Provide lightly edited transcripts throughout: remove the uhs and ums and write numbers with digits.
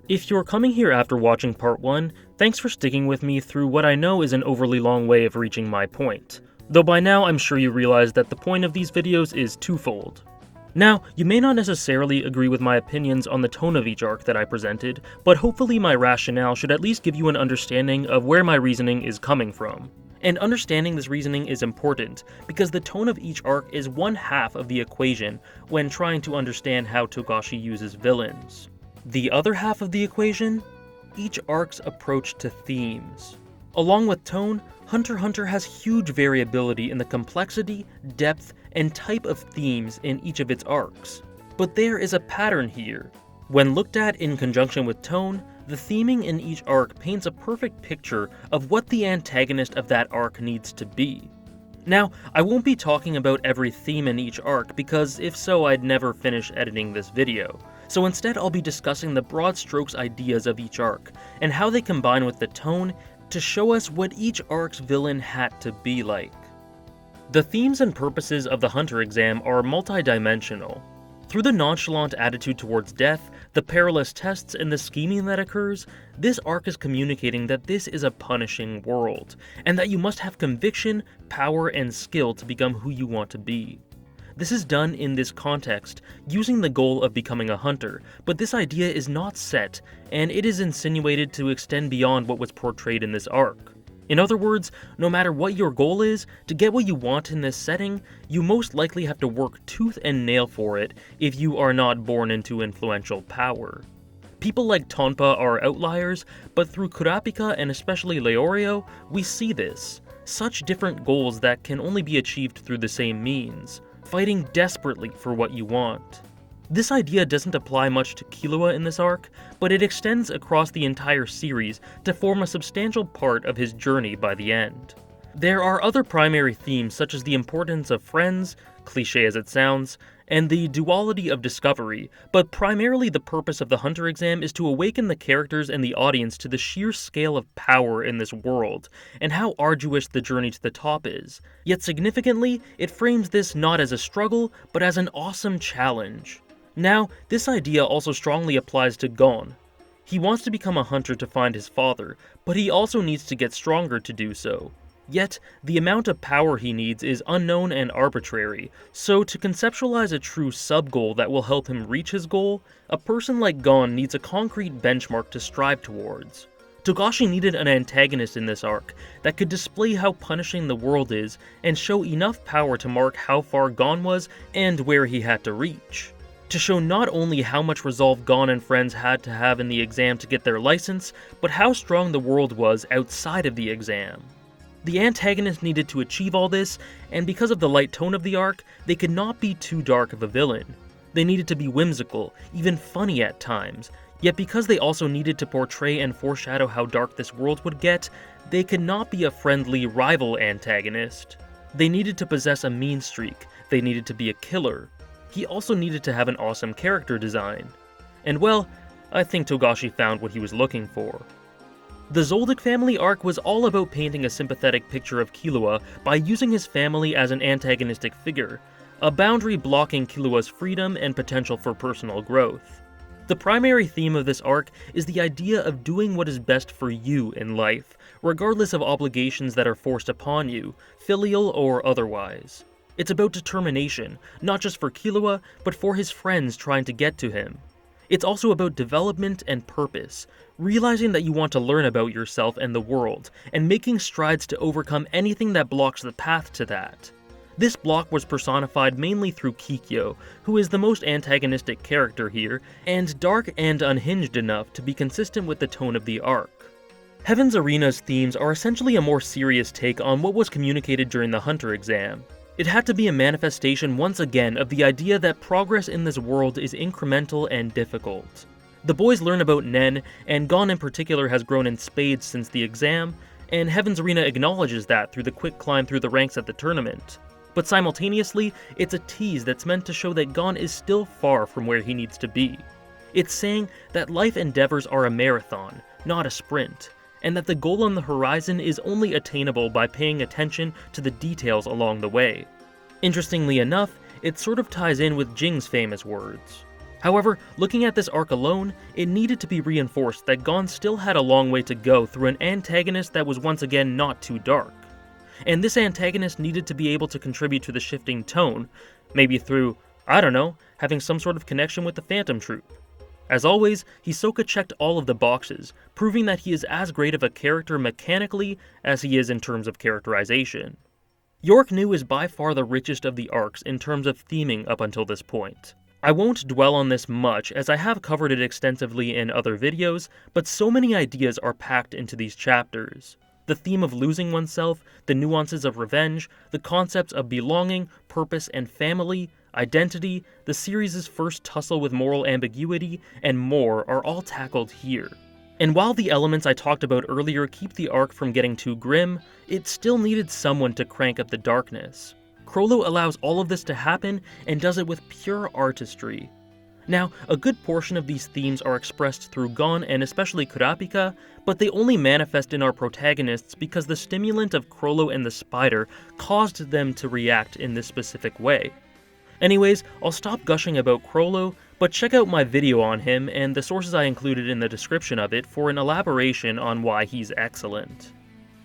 If you're coming here after watching part 1, thanks for sticking with me through what I know is an overly long way of reaching my point, though by now I'm sure you realize that the point of these videos is twofold. Now, you may not necessarily agree with my opinions on the tone of each arc that I presented, but hopefully my rationale should at least give you an understanding of where my reasoning is coming from. And understanding this reasoning is important, because the tone of each arc is one half of the equation when trying to understand how Togashi uses villains. The other half of the equation? Each arc's approach to themes. Along with tone, Hunter x Hunter has huge variability in the complexity, depth, and type of themes in each of its arcs. But there is a pattern here. When looked at in conjunction with tone, the theming in each arc paints a perfect picture of what the antagonist of that arc needs to be. Now, I won't be talking about every theme in each arc, because if so, I'd never finish editing this video. So instead, I'll be discussing the broad strokes ideas of each arc, and how they combine with the tone to show us what each arc's villain had to be like. The themes and purposes of the Hunter exam are multidimensional. Through the nonchalant attitude towards death, the perilous tests, and the scheming that occurs, this arc is communicating that this is a punishing world, and that you must have conviction, power, and skill to become who you want to be. This is done in this context, using the goal of becoming a hunter, but this idea is not set, and it is insinuated to extend beyond what was portrayed in this arc. In other words, no matter what your goal is, to get what you want in this setting, you most likely have to work tooth and nail for it if you are not born into influential power. People like Tonpa are outliers, but through Kurapika and especially Leorio, we see this. Such different goals that can only be achieved through the same means, fighting desperately for what you want. This idea doesn't apply much to Killua in this arc, but it extends across the entire series to form a substantial part of his journey by the end. There are other primary themes such as the importance of friends, cliché as it sounds, and the duality of discovery, but primarily the purpose of the Hunter exam is to awaken the characters and the audience to the sheer scale of power in this world, and how arduous the journey to the top is. Yet significantly, it frames this not as a struggle, but as an awesome challenge. Now, this idea also strongly applies to Gon. He wants to become a hunter to find his father, but he also needs to get stronger to do so. Yet, the amount of power he needs is unknown and arbitrary, so to conceptualize a true sub-goal that will help him reach his goal, a person like Gon needs a concrete benchmark to strive towards. Togashi needed an antagonist in this arc that could display how punishing the world is and show enough power to mark how far Gon was and where he had to reach. To show not only how much resolve Gon and friends had to have in the exam to get their license, but how strong the world was outside of the exam. The antagonist needed to achieve all this, and because of the light tone of the arc, they could not be too dark of a villain. They needed to be whimsical, even funny at times, yet because they also needed to portray and foreshadow how dark this world would get, they could not be a friendly rival antagonist. They needed to possess a mean streak, they needed to be a killer. He also needed to have an awesome character design. And well, I think Togashi found what he was looking for. The Zoldyck family arc was all about painting a sympathetic picture of Killua by using his family as an antagonistic figure, a boundary blocking Killua's freedom and potential for personal growth. The primary theme of this arc is the idea of doing what is best for you in life, regardless of obligations that are forced upon you, filial or otherwise. It's about determination, not just for Killua, but for his friends trying to get to him. It's also about development and purpose, realizing that you want to learn about yourself and the world, and making strides to overcome anything that blocks the path to that. This block was personified mainly through Kikyo, who is the most antagonistic character here, and dark and unhinged enough to be consistent with the tone of the arc. Heaven's Arena's themes are essentially a more serious take on what was communicated during the Hunter exam. It had to be a manifestation once again of the idea that progress in this world is incremental and difficult. The boys learn about Nen, and Gon in particular has grown in spades since the exam, and Heaven's Arena acknowledges that through the quick climb through the ranks at the tournament. But simultaneously, it's a tease that's meant to show that Gon is still far from where he needs to be. It's saying that life endeavors are a marathon, not a sprint, and that the goal on the horizon is only attainable by paying attention to the details along the way. Interestingly enough, it sort of ties in with Jing's famous words. However, looking at this arc alone, it needed to be reinforced that Gon still had a long way to go through an antagonist that was once again not too dark. And this antagonist needed to be able to contribute to the shifting tone, maybe through, I don't know, having some sort of connection with the Phantom Troop. As always, Hisoka checked all of the boxes, proving that he is as great of a character mechanically as he is in terms of characterization. York New is by far the richest of the arcs in terms of theming up until this point. I won't dwell on this much as I have covered it extensively in other videos, but so many ideas are packed into these chapters. The theme of losing oneself, the nuances of revenge, the concepts of belonging, purpose, and family, identity, the series' first tussle with moral ambiguity, and more are all tackled here. And while the elements I talked about earlier keep the arc from getting too grim, it still needed someone to crank up the darkness. Chrollo allows all of this to happen and does it with pure artistry. Now, a good portion of these themes are expressed through Gon and especially Kurapika, but they only manifest in our protagonists because the stimulant of Chrollo and the spider caused them to react in this specific way. Anyways, I'll stop gushing about Chrollo, but check out my video on him and the sources I included in the description of it for an elaboration on why he's excellent.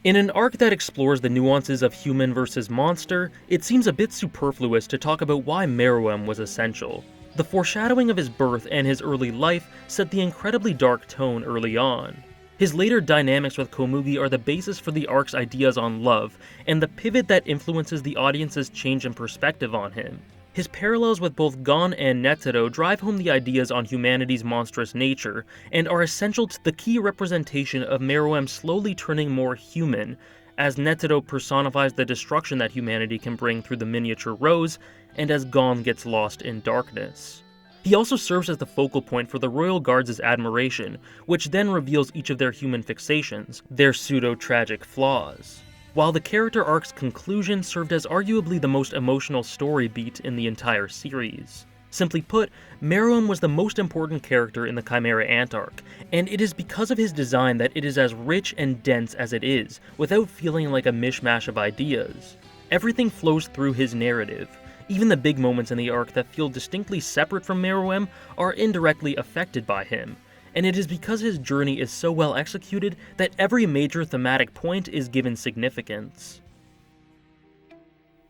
In an arc that explores the nuances of human versus monster, it seems a bit superfluous to talk about why Meruem was essential. The foreshadowing of his birth and his early life set the incredibly dark tone early on. His later dynamics with Komugi are the basis for the arc's ideas on love, and the pivot that influences the audience's change in perspective on him. His parallels with both Gon and Netero drive home the ideas on humanity's monstrous nature, and are essential to the key representation of Meruem slowly turning more human, as Netero personifies the destruction that humanity can bring through the miniature rose, and as Gon gets lost in darkness. He also serves as the focal point for the Royal Guards' admiration, which then reveals each of their human fixations, their pseudo-tragic flaws. While the character arc's conclusion served as arguably the most emotional story beat in the entire series. Simply put, Meruem was the most important character in the Chimera Ant arc, and it is because of his design that it is as rich and dense as it is, without feeling like a mishmash of ideas. Everything flows through his narrative. Even the big moments in the arc that feel distinctly separate from Meruem are indirectly affected by him. And it is because his journey is so well executed that every major thematic point is given significance.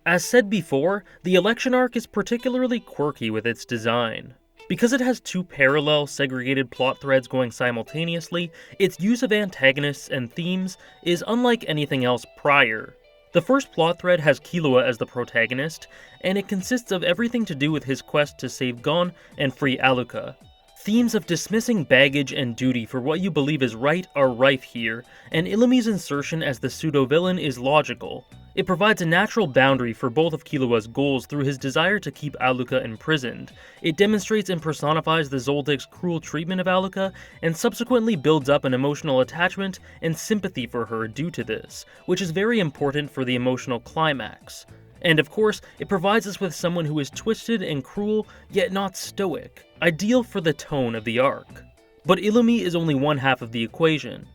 As said before, the election arc is particularly quirky with its design. Because it has two parallel, segregated plot threads going simultaneously, its use of antagonists and themes is unlike anything else prior. The first plot thread has Killua as the protagonist, and it consists of everything to do with his quest to save Gon and free Aluka. Themes of dismissing baggage and duty for what you believe is right are rife here, and Illumi's insertion as the pseudo-villain is logical. It provides a natural boundary for both of Killua's goals through his desire to keep Aluka imprisoned. It demonstrates and personifies the Zoldyck's cruel treatment of Aluka, and subsequently builds up an emotional attachment and sympathy for her due to this, which is very important for the emotional climax. And of course, it provides us with someone who is twisted and cruel, yet not stoic, ideal for the tone of the arc. But Illumi is only one half of the equation.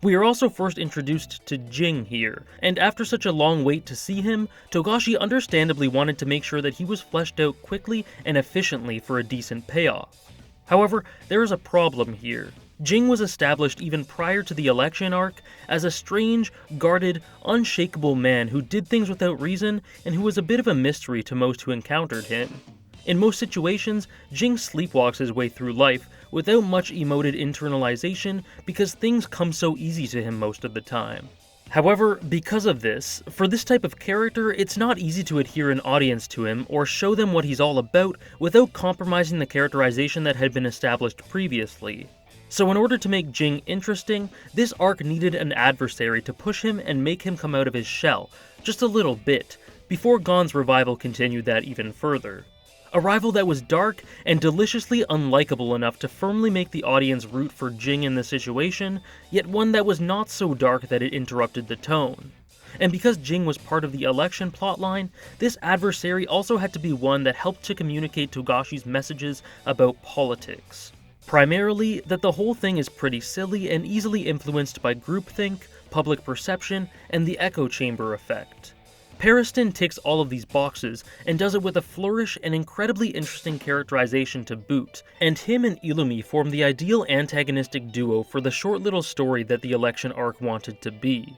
We are also first introduced to Jing here, and after such a long wait to see him, Togashi understandably wanted to make sure that he was fleshed out quickly and efficiently for a decent payoff. However, there is a problem here. Jing was established even prior to the election arc as a strange, guarded, unshakable man who did things without reason and who was a bit of a mystery to most who encountered him. In most situations, Jing sleepwalks his way through life without much emoted internalization because things come so easy to him most of the time. However, because of this, for this type of character, it's not easy to adhere an audience to him or show them what he's all about without compromising the characterization that had been established previously. So in order to make Jing interesting, this arc needed an adversary to push him and make him come out of his shell, just a little bit, before Gon's revival continued that even further. A rival that was dark and deliciously unlikable enough to firmly make the audience root for Jing in the situation, yet one that was not so dark that it interrupted the tone. And because Jing was part of the election plotline, this adversary also had to be one that helped to communicate Togashi's messages about politics. Primarily, that the whole thing is pretty silly and easily influenced by groupthink, public perception, and the echo chamber effect. Pariston ticks all of these boxes, and does it with a flourish and incredibly interesting characterization to boot, and him and Illumi form the ideal antagonistic duo for the short little story that the election arc wanted to be.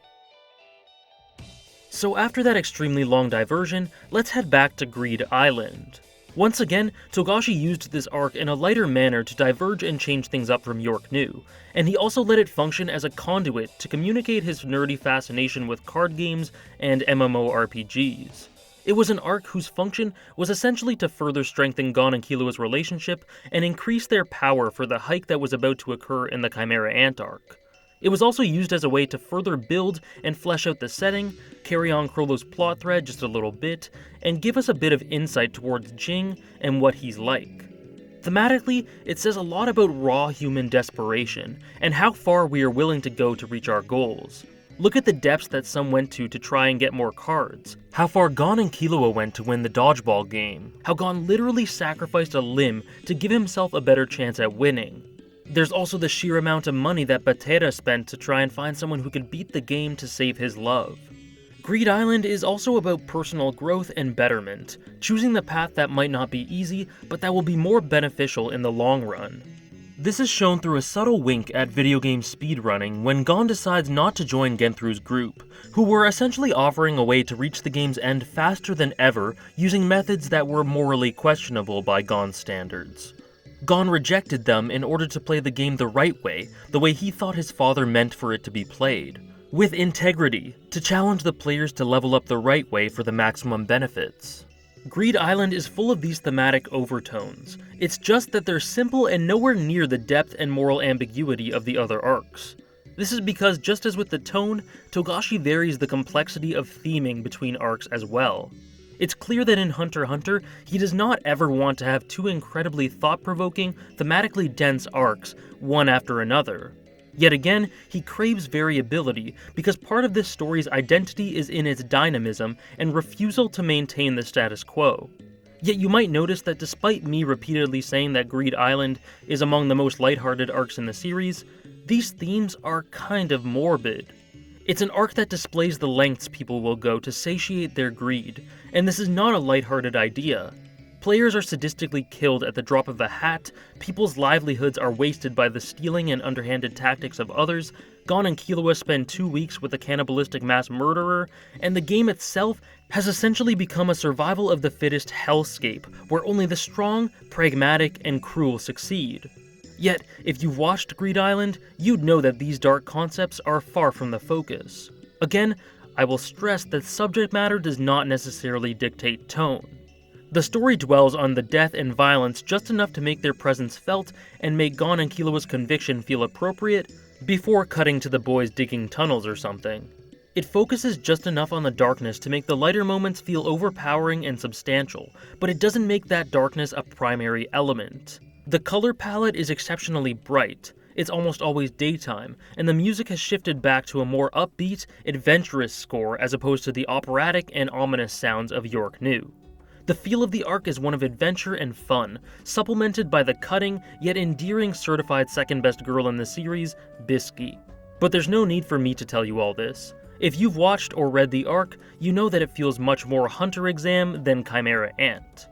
So after that extremely long diversion, let's head back to Greed Island. Once again, Togashi used this arc in a lighter manner to diverge and change things up from York New, and he also let it function as a conduit to communicate his nerdy fascination with card games and MMORPGs. It was an arc whose function was essentially to further strengthen Gon and Killua's relationship and increase their power for the hike that was about to occur in the Chimera Ant arc. It was also used as a way to further build and flesh out the setting, carry on Chrolo's plot thread just a little bit, and give us a bit of insight towards Jing and what he's like. Thematically, it says a lot about raw human desperation, and how far we are willing to go to reach our goals. Look at the depths that some went to try and get more cards, how far Gon and Killua went to win the dodgeball game, how Gon literally sacrificed a limb to give himself a better chance at winning. There's also the sheer amount of money that Batera spent to try and find someone who could beat the game to save his love. Greed Island is also about personal growth and betterment, choosing the path that might not be easy, but that will be more beneficial in the long run. This is shown through a subtle wink at video game speedrunning when Gon decides not to join Genthru's group, who were essentially offering a way to reach the game's end faster than ever using methods that were morally questionable by Gon's standards. Gon rejected them in order to play the game the right way, the way he thought his father meant for it to be played. With integrity, to challenge the players to level up the right way for the maximum benefits. Greed Island is full of these thematic overtones. It's just that they're simple and nowhere near the depth and moral ambiguity of the other arcs. This is because, just as with the tone, Togashi varies the complexity of theming between arcs as well. It's clear that in Hunter x Hunter, he does not ever want to have two incredibly thought-provoking, thematically dense arcs, one after another. Yet again, he craves variability, because part of this story's identity is in its dynamism and refusal to maintain the status quo. Yet you might notice that despite me repeatedly saying that Greed Island is among the most lighthearted arcs in the series, these themes are kind of morbid. It's an arc that displays the lengths people will go to satiate their greed, and this is not a lighthearted idea. Players are sadistically killed at the drop of a hat, people's livelihoods are wasted by the stealing and underhanded tactics of others, Gon and Killua spend 2 weeks with a cannibalistic mass murderer, and the game itself has essentially become a survival of the fittest hellscape, where only the strong, pragmatic, and cruel succeed. Yet, if you've watched Greed Island, you'd know that these dark concepts are far from the focus. Again, I will stress that subject matter does not necessarily dictate tone. The story dwells on the death and violence just enough to make their presence felt and make Gon and Killua's conviction feel appropriate, before cutting to the boys digging tunnels or something. It focuses just enough on the darkness to make the lighter moments feel overpowering and substantial, but it doesn't make that darkness a primary element. The color palette is exceptionally bright, it's almost always daytime, and the music has shifted back to a more upbeat, adventurous score as opposed to the operatic and ominous sounds of York New. The feel of the arc is one of adventure and fun, supplemented by the cutting yet endearing certified second best girl in the series, Bisky. But there's no need for me to tell you all this. If you've watched or read the arc, you know that it feels much more Hunter Exam than Chimera Ant.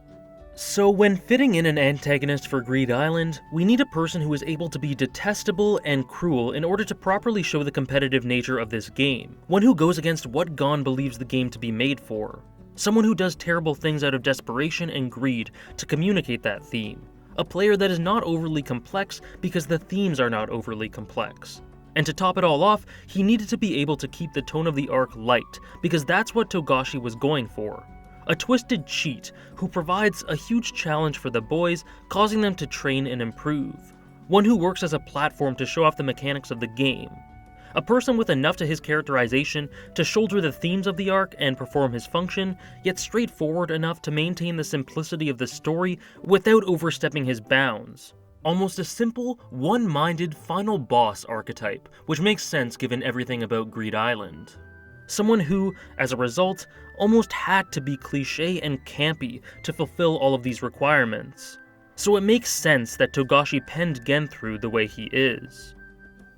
So when fitting in an antagonist for Greed Island, we need a person who is able to be detestable and cruel in order to properly show the competitive nature of this game. One who goes against what Gon believes the game to be made for. Someone who does terrible things out of desperation and greed to communicate that theme. A player that is not overly complex because the themes are not overly complex. And to top it all off, he needed to be able to keep the tone of the arc light, because that's what Togashi was going for. A twisted cheat who provides a huge challenge for the boys, causing them to train and improve. One who works as a platform to show off the mechanics of the game. A person with enough to his characterization to shoulder the themes of the arc and perform his function, yet straightforward enough to maintain the simplicity of the story without overstepping his bounds. Almost a simple, one-minded final boss archetype, which makes sense given everything about Greed Island. Someone who, as a result, almost had to be cliché and campy to fulfill all of these requirements. so it makes sense that Togashi penned Genthru the way he is.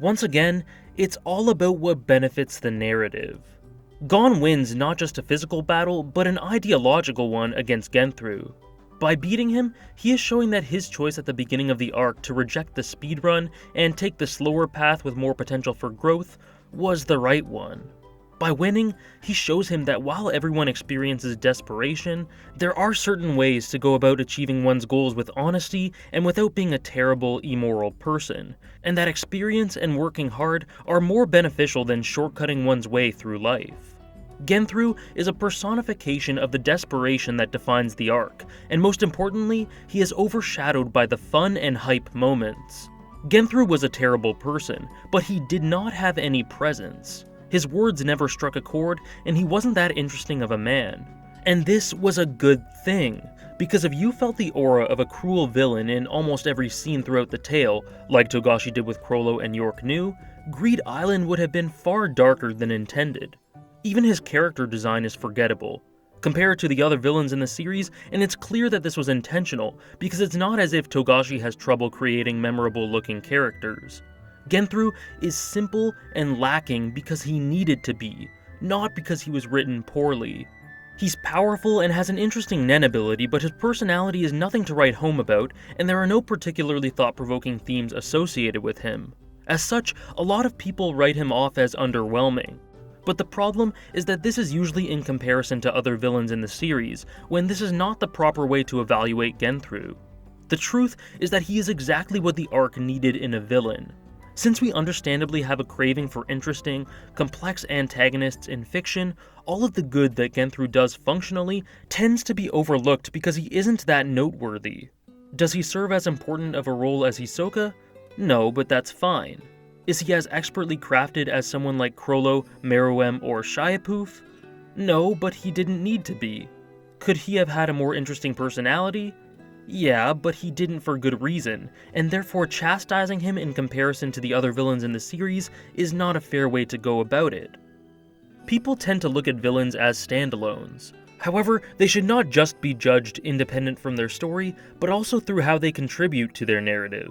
Once again, it's all about what benefits the narrative. Gon wins not just a physical battle, but an ideological one against Genthru. By beating him, he is showing that his choice at the beginning of the arc to reject the speedrun and take the slower path with more potential for growth was the right one. By winning, he shows him that while everyone experiences desperation, there are certain ways to go about achieving one's goals with honesty and without being a terrible, immoral person, and that experience and working hard are more beneficial than shortcutting one's way through life. Genthru is a personification of the desperation that defines the arc, and most importantly, he is overshadowed by the fun and hype moments. Genthru was a terrible person, but he did not have any presence. His words never struck a chord, and he wasn't that interesting of a man. And this was a good thing, because if you felt the aura of a cruel villain in almost every scene throughout the tale, like Togashi did with Chrollo and York New, Greed Island would have been far darker than intended. Even his character design is forgettable. Compare it to the other villains in the series, and it's clear that this was intentional, because it's not as if Togashi has trouble creating memorable-looking characters. Genthru is simple and lacking because he needed to be, not because he was written poorly. He's powerful and has an interesting Nen ability, but his personality is nothing to write home about, and there are no particularly thought-provoking themes associated with him. As such, a lot of people write him off as underwhelming. But the problem is that this is usually in comparison to other villains in the series, when this is not the proper way to evaluate Genthru. The truth is that he is exactly what the arc needed in a villain. Since we understandably have a craving for interesting, complex antagonists in fiction, all of the good that Genthru does functionally tends to be overlooked because he isn't that noteworthy. Does he serve as important of a role as Hisoka? No, but that's fine. Is he as expertly crafted as someone like Chrollo, Meruem, or Shiapoof? No, but he didn't need to be. Could he have had a more interesting personality? Yeah, but he didn't for good reason, and therefore chastising him in comparison to the other villains in the series is not a fair way to go about it. People tend to look at villains as standalones. However, they should not just be judged independent from their story, but also through how they contribute to their narrative.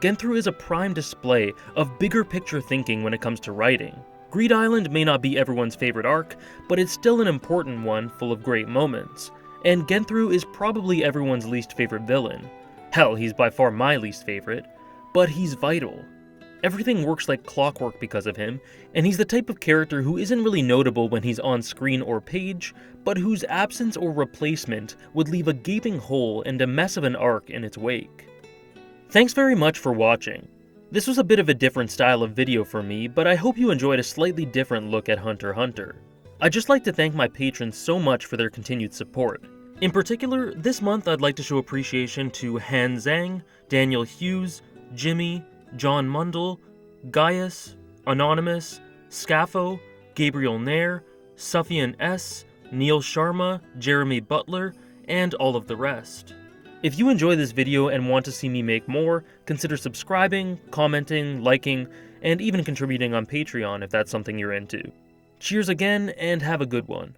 Genthru is a prime display of bigger picture thinking when it comes to writing. Greed Island may not be everyone's favorite arc, but it's still an important one full of great moments. And Genthru is probably everyone's least favorite villain. Hell, he's by far my least favorite, but he's vital. Everything works like clockwork because of him, and he's the type of character who isn't really notable when he's on screen or page, but whose absence or replacement would leave a gaping hole and a mess of an arc in its wake. Thanks very much for watching. This was a bit of a different style of video for me, but I hope you enjoyed a slightly different look at Hunter x Hunter. I'd just like to thank my patrons so much for their continued support. In particular, this month I'd like to show appreciation to Han Zhang, Daniel Hughes, Jimmy, John Mundell, Gaius, Anonymous, Scaffo, Gabriel Nair, Sufyan S., Neil Sharma, Jeremy Butler, and all of the rest. If you enjoy this video and want to see me make more, consider subscribing, commenting, liking, and even contributing on Patreon if that's something you're into. Cheers again, and have a good one.